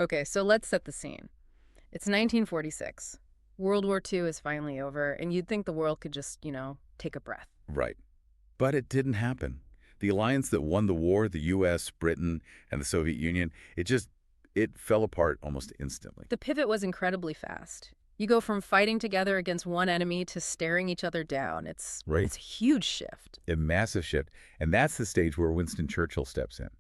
Okay, so let's set the scene. It's 1946. World War II is finally over, and you'd think the world could just, take a breath. Right. But it didn't happen. The alliance that won the war, the U.S., Britain, and the Soviet Union, it fell apart almost instantly. The pivot was incredibly fast. You go from fighting together against one enemy to staring each other down. Right. It's a huge shift. A massive shift. And that's the stage where Winston Churchill steps in.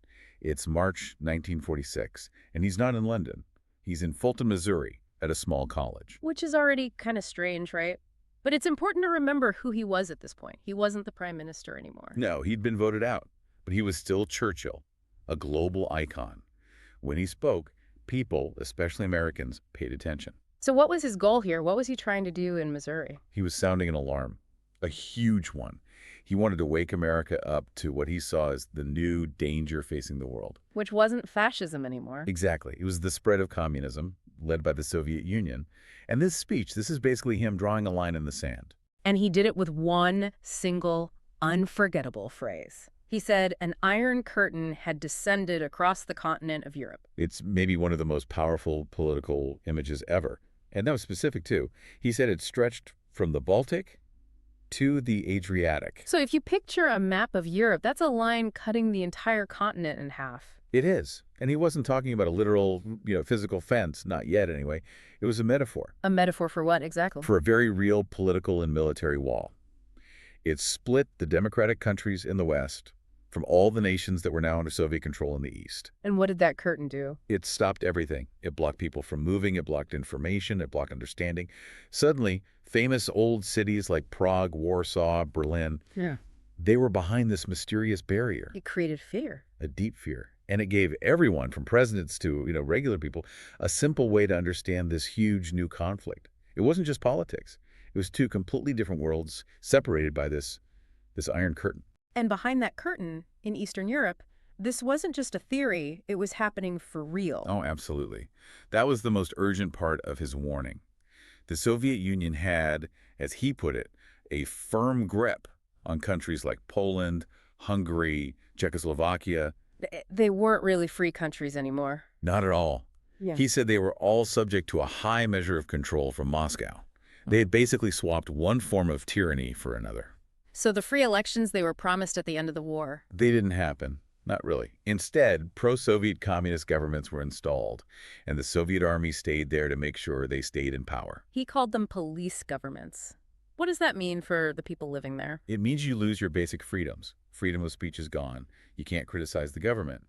It's March 1946, and he's not in London. He's in Fulton, Missouri, at a small college. Which is already kind of strange, right? But it's important to remember who he was at this point. He wasn't the prime minister anymore. No, he'd been voted out, but he was still Churchill, a global icon. When he spoke, people, especially Americans, paid attention. So what was his goal here? What was he trying to do in Missouri? He was sounding an alarm, a huge one. He wanted to wake America up to what he saw as the new danger facing the world. Which wasn't fascism anymore. Exactly. It was the spread of communism, led by the Soviet Union. And this speech, this is basically him drawing a line in the sand. And he did it with one single, unforgettable phrase. He said an iron curtain had descended across the continent of Europe. It's maybe one of the most powerful political images ever. And that was specific, too. He said it stretched from the Baltic to the Adriatic. So if you picture a map of Europe, that's a line cutting the entire continent in half. It is. And he wasn't talking about a literal, physical fence, not yet anyway. It was a metaphor. A metaphor for what exactly? For a very real political and military wall. It split the democratic countries in the West from all the nations that were now under Soviet control in the East. And what did that curtain do? It stopped everything. It blocked people from moving. It blocked information. It blocked understanding. Suddenly, famous old cities like Prague, Warsaw, Berlin, they were behind this mysterious barrier. It created fear. A deep fear. And it gave everyone, from presidents to regular people, a simple way to understand this huge new conflict. It wasn't just politics. It was two completely different worlds separated by this iron curtain. And behind that curtain, in Eastern Europe, this wasn't just a theory, it was happening for real. Oh, absolutely. That was the most urgent part of his warning. The Soviet Union had, as he put it, a firm grip on countries like Poland, Hungary, Czechoslovakia. They weren't really free countries anymore. Not at all. Yeah. He said they were all subject to a high measure of control from Moscow. They had basically swapped one form of tyranny for another. So the free elections they were promised at the end of the war. They didn't happen. Not really. Instead, pro-Soviet communist governments were installed, and the Soviet army stayed there to make sure they stayed in power. He called them police governments. What does that mean for the people living there? It means you lose your basic freedoms. Freedom of speech is gone. You can't criticize the government.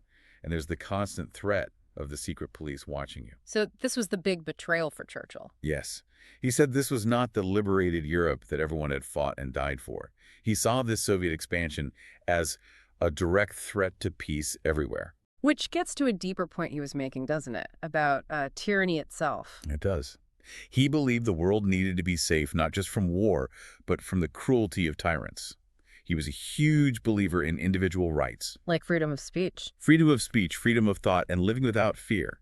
And there's the constant threat of the secret police watching you. So this was the big betrayal for Churchill. Yes. He said this was not the liberated Europe that everyone had fought and died for. He saw this Soviet expansion as a direct threat to peace everywhere. Which gets to a deeper point he was making, doesn't it? About tyranny itself. It does. He believed the world needed to be safe not just from war, but from the cruelty of tyrants. He was a huge believer in individual rights. Like freedom of speech. Freedom of speech, freedom of thought, and living without fear.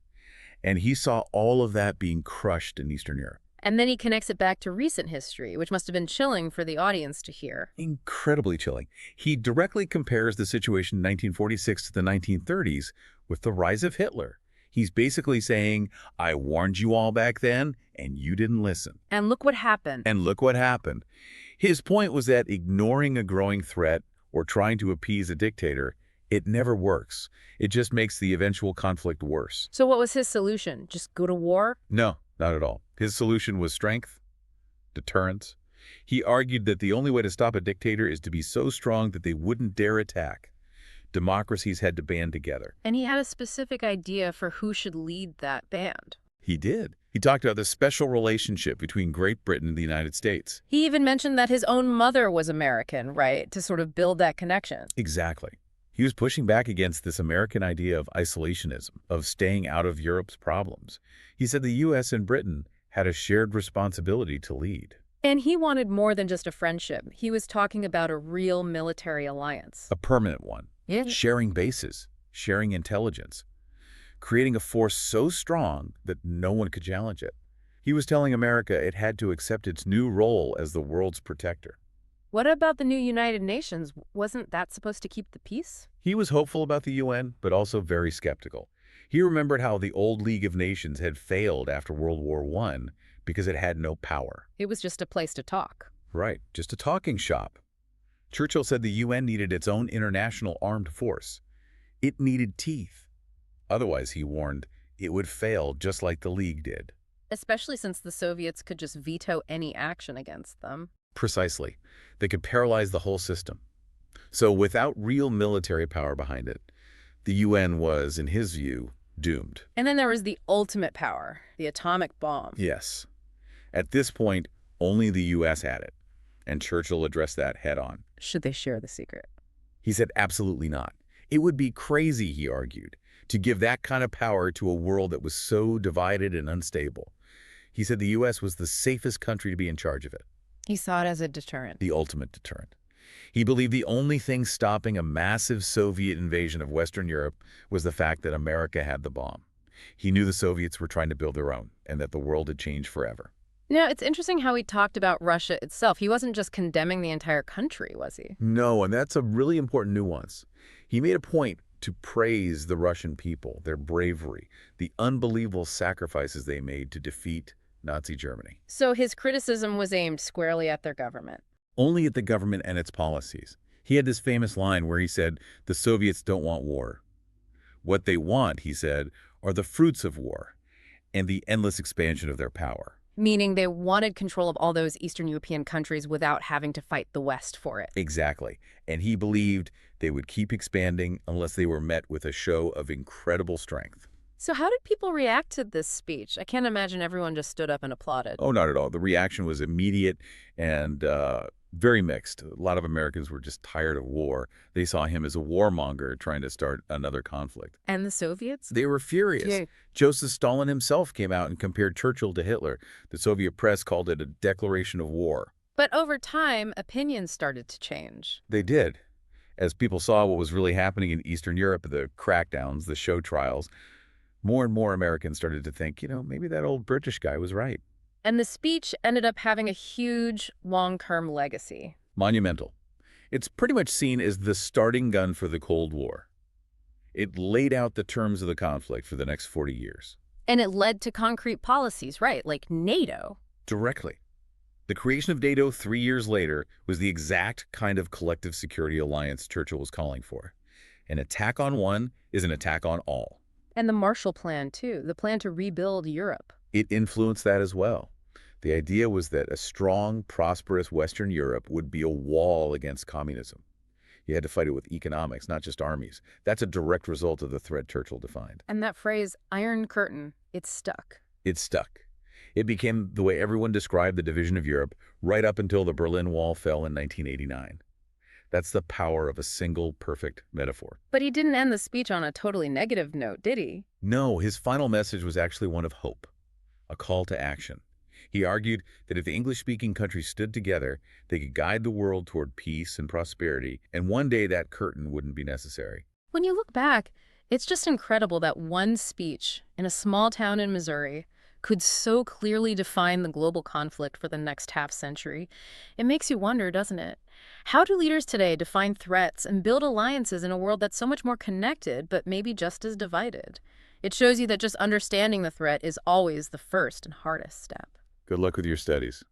And he saw all of that being crushed in Eastern Europe. And then he connects it back to recent history, which must have been chilling for the audience to hear. Incredibly chilling. He directly compares the situation in 1946 to the 1930s with the rise of Hitler. He's basically saying, I warned you all back then, and you didn't listen. And look what happened. And look what happened. His point was that ignoring a growing threat or trying to appease a dictator, it never works. It just makes the eventual conflict worse. So what was his solution? Just go to war? No, not at all. His solution was strength, deterrence. He argued that the only way to stop a dictator is to be so strong that they wouldn't dare attack. Democracies had to band together. And he had a specific idea for who should lead that band. He did. He talked about the special relationship between Great Britain and the United States. He even mentioned that his own mother was American, right? To sort of build that connection. Exactly. He was pushing back against this American idea of isolationism, of staying out of Europe's problems. He said the U.S. and Britain had a shared responsibility to lead. And he wanted more than just a friendship. He was talking about a real military alliance. A permanent one. Yeah. Sharing bases, sharing intelligence, creating a force so strong that no one could challenge it. He was telling America it had to accept its new role as the world's protector. What about the new United Nations? Wasn't that supposed to keep the peace? He was hopeful about the UN, but also very skeptical. He remembered how the old League of Nations had failed after World War I because it had no power. It was just a place to talk. Right, just a talking shop. Churchill said the UN needed its own international armed force. It needed teeth. Otherwise, he warned, it would fail just like the League did. Especially since the Soviets could just veto any action against them. Precisely. They could paralyze the whole system. So without real military power behind it, the UN was, in his view, doomed. And then there was the ultimate power, the atomic bomb. Yes. At this point, only the U.S. had it, and Churchill addressed that head-on. Should they share the secret? He said absolutely not. It would be crazy, he argued, to give that kind of power to a world that was so divided and unstable. He said the U.S. was the safest country to be in charge of it. He saw it as a deterrent. The ultimate deterrent. He believed the only thing stopping a massive Soviet invasion of Western Europe was the fact that America had the bomb. He knew the Soviets were trying to build their own, and that the world had changed forever. Now, it's interesting how he talked about Russia itself. He wasn't just condemning the entire country, was he? No, and that's a really important nuance. He made a point to praise the Russian people, their bravery, the unbelievable sacrifices they made to defeat Nazi Germany. So his criticism was aimed squarely at their government. Only at the government and its policies. He had this famous line where he said, the Soviets don't want war. What they want, he said, are the fruits of war and the endless expansion of their power. Meaning they wanted control of all those Eastern European countries without having to fight the West for it. Exactly. And he believed they would keep expanding unless they were met with a show of incredible strength. So how did people react to this speech? I can't imagine everyone just stood up and applauded. Oh, not at all. The reaction was immediate and very mixed. A lot of Americans were just tired of war. They saw him as a warmonger trying to start another conflict. And the Soviets? They were furious. Yeah. Joseph Stalin himself came out and compared Churchill to Hitler. The Soviet press called it a declaration of war. But over time, opinions started to change. They did. As people saw what was really happening in Eastern Europe, the crackdowns, the show trials, more and more Americans started to think, maybe that old British guy was right. And the speech ended up having a huge long-term legacy. Monumental. It's pretty much seen as the starting gun for the Cold War. It laid out the terms of the conflict for the next 40 years. And it led to concrete policies, right, like NATO. Directly. The creation of NATO 3 years later was the exact kind of collective security alliance Churchill was calling for. An attack on one is an attack on all. And the Marshall Plan, too, the plan to rebuild Europe. It influenced that as well. The idea was that a strong, prosperous Western Europe would be a wall against communism. You had to fight it with economics, not just armies. That's a direct result of the threat Churchill defined. And that phrase, Iron Curtain, it stuck. It stuck. It became the way everyone described the division of Europe right up until the Berlin Wall fell in 1989. That's the power of a single, perfect metaphor. But he didn't end the speech on a totally negative note, did he? No, his final message was actually one of hope, a call to action. He argued that if the English-speaking countries stood together, they could guide the world toward peace and prosperity, and one day that curtain wouldn't be necessary. When you look back, it's just incredible that one speech in a small town in Missouri could so clearly define the global conflict for the next half-century. It makes you wonder, doesn't it? How do leaders today define threats and build alliances in a world that's so much more connected, but maybe just as divided? It shows you that just understanding the threat is always the first and hardest step. Good luck with your studies.